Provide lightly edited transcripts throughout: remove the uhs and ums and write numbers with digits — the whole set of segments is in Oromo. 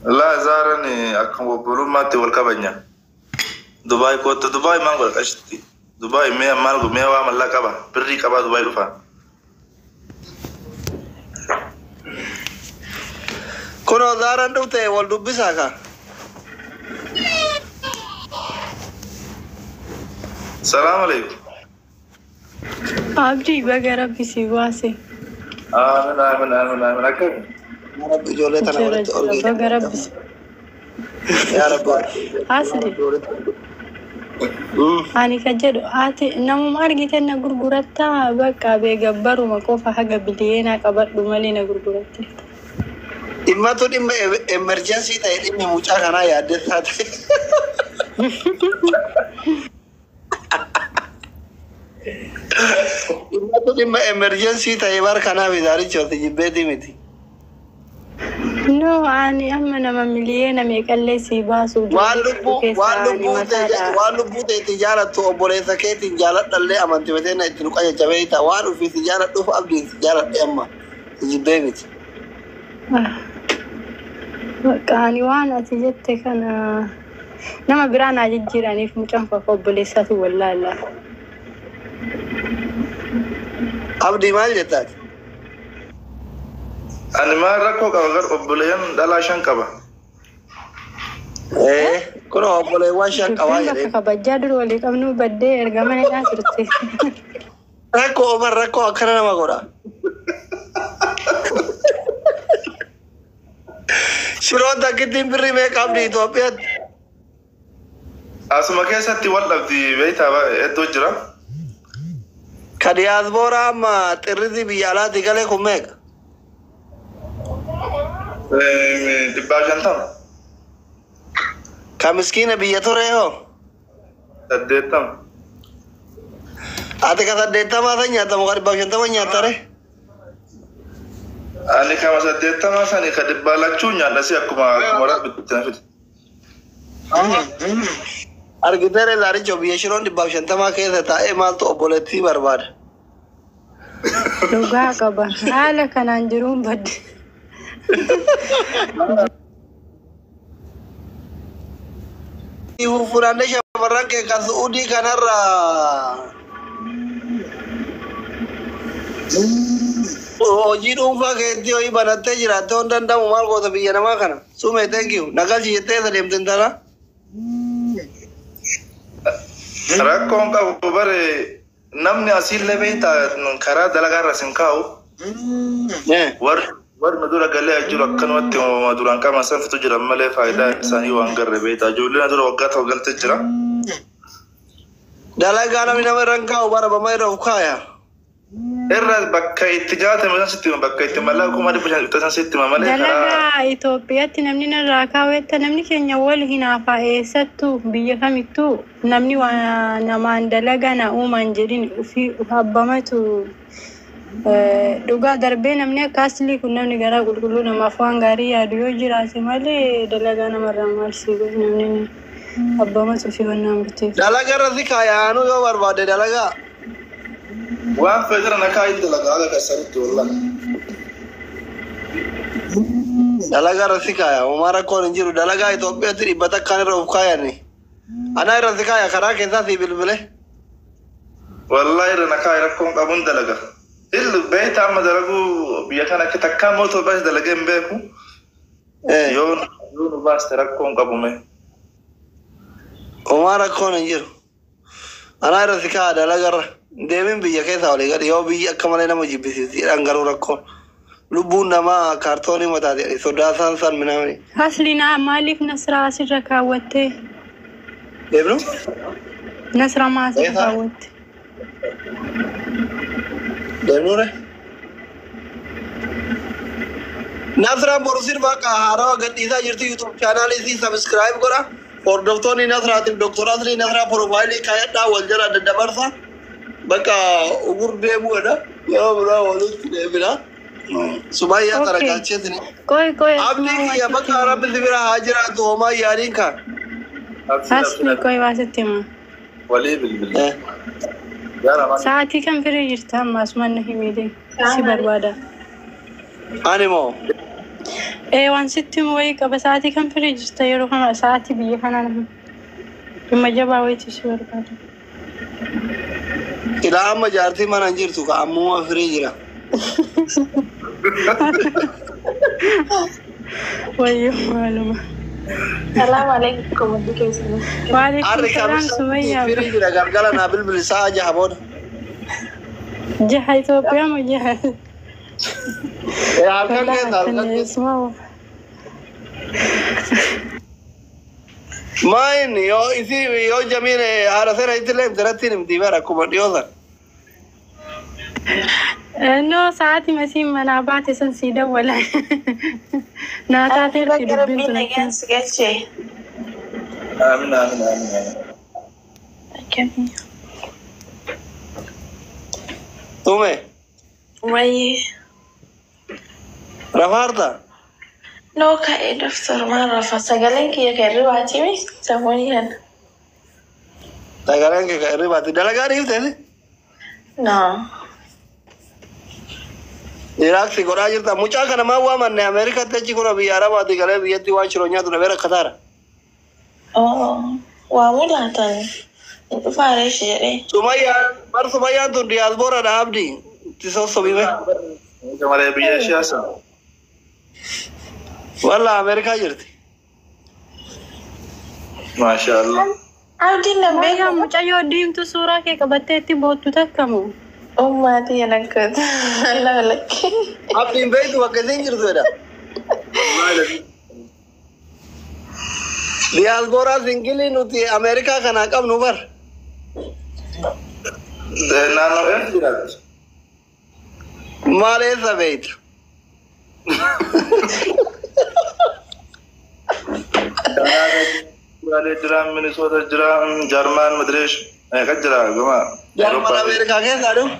لا زارني أكون بقولون ما تقول كبنيا دبي كوت دبي ما أقول أشتي دبي مية مالك مية وعمل لا كبا بري كبا دبي رفع كنا زارن دوتة والدب بساكا السلام عليكم أبدي بقرا بسيواسي آمين أكيد يا رب جولتنا ولد بقرا بس يا رب أصلي أنا كجد آتي نمو أرجع تنا غرغرتا بقى بيجبروا مكوفة حاجة بدينا كبر بمالينا غرغرتا إما تودي emergency تايلي مموجا كنا يادة ثاتي إما تودي emergency تايبار كنا بيداري شوتي جبتي متي no أنا أما مليانة ميكالي سيباسو واللبو تجارة تقبل سكيت تجارة اللي أمانتي بدينا تلقى جبهة وارو في تجارة دوف أبدي تجارة أما جبهة كاني وانا تجتك أنا نما برانا جيراني في مكان فقبل ساتي ولا لا أبدي ما جتات أنا ما ركوا كأجر قبلين دلا شنكبا كنا قبل واشان كواير كبجادر ولا كمنو بدي إرجعنا ناسرتي ركوا أكرنا ما قرا شلون تكتين بري ميك أبدي توبيت أسمع كيسة تولد في بيتها الدجرة كدياز بورا ما تريدي بيالا تيجالي كميك دباجنتم كمسكين بيتوريو تديتم أتى كذا ديتا ما ثانية تام غير باجنتم ما نياتره أنا كم سديتم أصلا كدبالك شونيا نسي أكو ما بتنفذ أرجع لاري جوبي شلون دباجنتم ما كذا تاء مال تو أبولتي برباد لوجا كبا هلا كان عندهم بد Ibu furane shamarran ke kan Saudi kanarra hojii dhuunfaa keetti ho'i banattee jiraatte hon danda'amu maal goota biyya namaa kana sume thank you nagalchi jettee isa deemte intala rakkoon qabu bare namni asiillee beektaa karaa dalagaa irra sin kaa'u warri dura galee jiru akkanumatti duraan qaama san fitu jira malee faayidaa isaanii waan garre beektaa ijoolleen dura waggaa ta'u galte jira dalagaa namni nama irra hin kaa'u bara bama irra ukaaya irra bakka itti jaatame san sitti bakka itti malaa kuma dhibba shan dhibba san sitti malee dalagaa Itoophiyaatti namni narraa kaawwetta namni keenya wal hinaafa eessattuu biyya kamittuu namni namaan dalagaa na uumaan jedhin ofii abbamatu dhugaa darbee namni akka asli kun namni garaa qulqulluu namaaf waan gaarii yaadu yoo jiraate malee dalagaa namarraa maalsiigu namni abbamatu fi wannaan bitee dalagaa irratti kaayaanu yoo barbaade dalagaa waan federa nakaa itti dalagaa aga kasaritti wallan dalagaa irratti kaaya homaa rakkoon hin jiru dalagaa Itoophiyaatti dhibbata akkaan irra uf kaayanni anaa irratti kaaya karaa keessaatii bilbile wallahi irra nakaa rakkoon qabuun dalaga illu beeta amma dalagu biyya kana akka takkaa mooto baas dalageen beeku yoo nu baas rakkoon qabume homaa rakkoon hin jiru anaa irratti kaaya dalagaa irra deemin biyya keessa walii gadi yoo biyya akka malee nama jibbisiisi dhangaruu rakkoon lubbuun namaa kaartoonii mataati sodaasaan san minamani Haslina maaliif nasraa asirra kaawwattee deemnu nasraa maasirra kaawwatte deemnure nasraa borusir baqa haarawa gadhiisaa jirti YouTube chaanaalii isii subscribe godha hordoftoonni nasraatiif Dr. Asli nasraa profaayilii kaayadhaa wal jala daddabarsa bakka ugur deemuudha yoo biraa walitti deemina Subaya tarakachetni koy abdi ya bakka rabbi zibira hajira to ma yarin ka asli koy waasitima wali bilbil yara ma saati kan firi jirta masman himide si barbada animo waan sitti wayii qaba sa'aatii kan firii jirta yeroo kana sa'aatii biyya kanaan dhimma jabaa wayiitii si barbaada. Ilaa amma jaartii mana hin jirtu ka ammuma firii jira. Wayyoo maaluma. Salaam alaikum dukeessani. Waalaikum salaam Sumayyaa. Firii jira galgala naa bilbili sa'a jaha booda. Jaha Itoophiyaa moo jaha? Halkan keessa halkan keessa. Main yo Jamil haala seera itti leem daratti nimti bara kuma dhiyootan. No sa'aatii masiin manaa baate san sii dawwala. Naa taateetti dubbin ture. Amin. Tume Wayi. rafarta. No ka'e daftar maan rafa sagaleen kiyya kan ribaati mi samooniyan. Sagaleen kee kan ribaati dalagaa dhiifte. No. Iraaksi godhaa jirta mucaa kana maa waamanne Ameerikaatti achi kuna biyya Arabaati galee biyyatti waan shiroo nyaatu dhabee rakkataara. Waa mulaatan hin dhufaaree ishee jedhee. Sumayyaan tun diyaaspoora abdii itti sossobime. Malee biyya siyaasa. Walla Ameerikaa jirti. Maashaallah. Abdiin nan Wayyaa beekamu. mucayyoo diimtu suuraa kee qabattee itti boottu takkamu. Ummaatii yanakkata. Allah lakkee. Abdiin beektu bakka isiin jirtu jedha. Diyaaspoora singilii nuti Ameerikaa kanaa qabnu bar. Naannoo eenyu jiraatu? Maal eessa beektu? Jiran Minnesota jiran Jarman Madrish kan jira gama. Jarman Ameerikaa keessaa dhufu.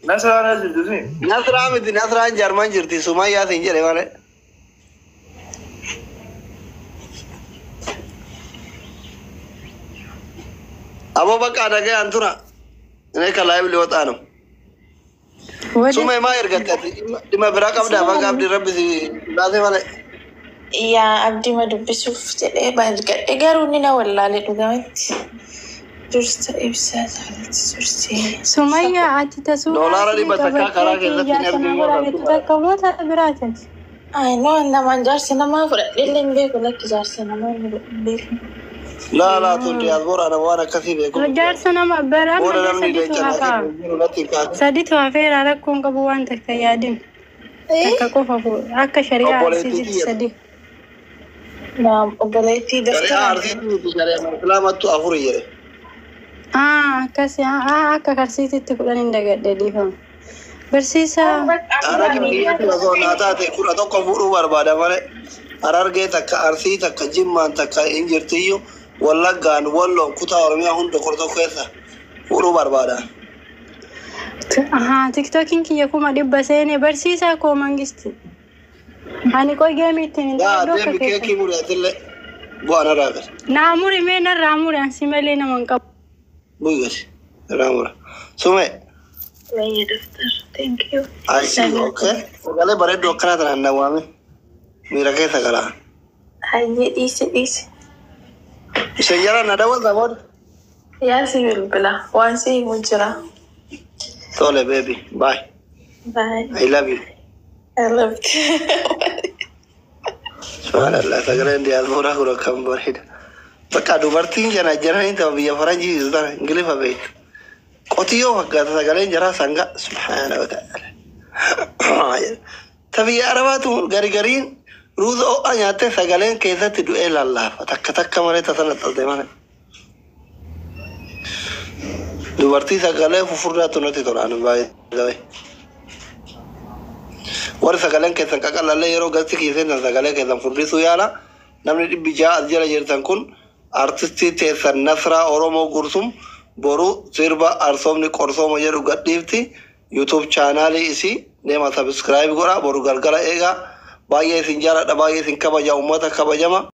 Nasraan jirtu si. Nasraa miti Nasraan Jarman jirti Sumayyaa siin jedhe malee. Aboo bakka dhaga'an tura. Inni kan laayib liwaaxaanu. Sumay maa ergattati dhimma biraa qabdaa bakka abdii rabbi si laate malee. Yaa abdii ma dubbisuuf jedhee baadgadhe garuu ni na wallaalee dhugamatti. Dursa ibsaa jaalatti dursee. Sumayyaa ati tasuu. Doolaara dhibba takkaa karaa keessatti hin ergimu. Takkamoota biraatati. Ay no namaan jaarsi namaa fudhadheellee hin beeku lakki jaarsi namaa hin beeku. Laa tun diyaaspoora nama waan akkasii beeku. Jaarsa nama bara Booda namni sadiitu deechaa hafaa. irratti kaasa. Sadiitu hafeera rakkoon qabu waan takka yaadin. Akka qofa akka shari'aa arsiisitti sadi. Naam obboleettii Shari'aa daftara. arsiisitti shari'aa islaamattu afur jedhe. Akkasi akka karsiisitti kudhan hin dagadhe dhiifama. Barsiisaa. Hararge biyyatti osoo naa taate kudha tokko fuudhuu barbaada malee. Harargee takka Arsii takka Jimmaan takka hin jirtiyyuu Wallaggaan Walloon kutaa Oromiyaa hunda kudha keessa fuudhuu barbaada. TikTokiin kiyya kuma dhibba seenee barsiisaa koo mangisti. Ani qoy geemii ittiin hin Yaa ta'u deemi keekii muraatillee bu'aan irraa gala. naa muri mee narraa muri ansi malee nama hin qabu. Bu'i gadi irraa mura. Sume. Wayya daftar. Thank you. Asii okay. Sagalee bareedduu akkanaa tanaan nawwaame. Miira keessa galaa. Hayyee dhiise. Isheen jala na daawwataa booda. Yaa si bilbila waan si himu jira. Tole baby. Bye. Bye. I love you. I love you. Subhanallah sagaleen diyaaspoora kun akkam bareeda. Bakka dubartiin jiranii ta'u biyya faranjii jirtu tana Ingilifa beektu. Qotiyyoo fakkaata sagaleen jaraa sanga subhaana wa ta'ala. Ta biyya Arabaatu gariin ruuza ho'a nyaattee sagaleen keessatti du'ee lallaafa takka malee tasana xalte malee. Dubartii sagalee fufurdaatu nuti tolaan baay'ee. Warri sagaleen keessan qaqallallee yeroo galti keessan sagalee keessan furdisuu yaala. Namni 600 as jala jirtan kun artistii teessan Nasraa Oromoo Gursum boru sirba arsoomni qorsooma jedhu gadhiifti. YouTube chaanaalii isii deema subscribe godhaa boru galgala eegaa. Baay'ee isin jaaladha baay'ee isin kabaja uummata kabajama.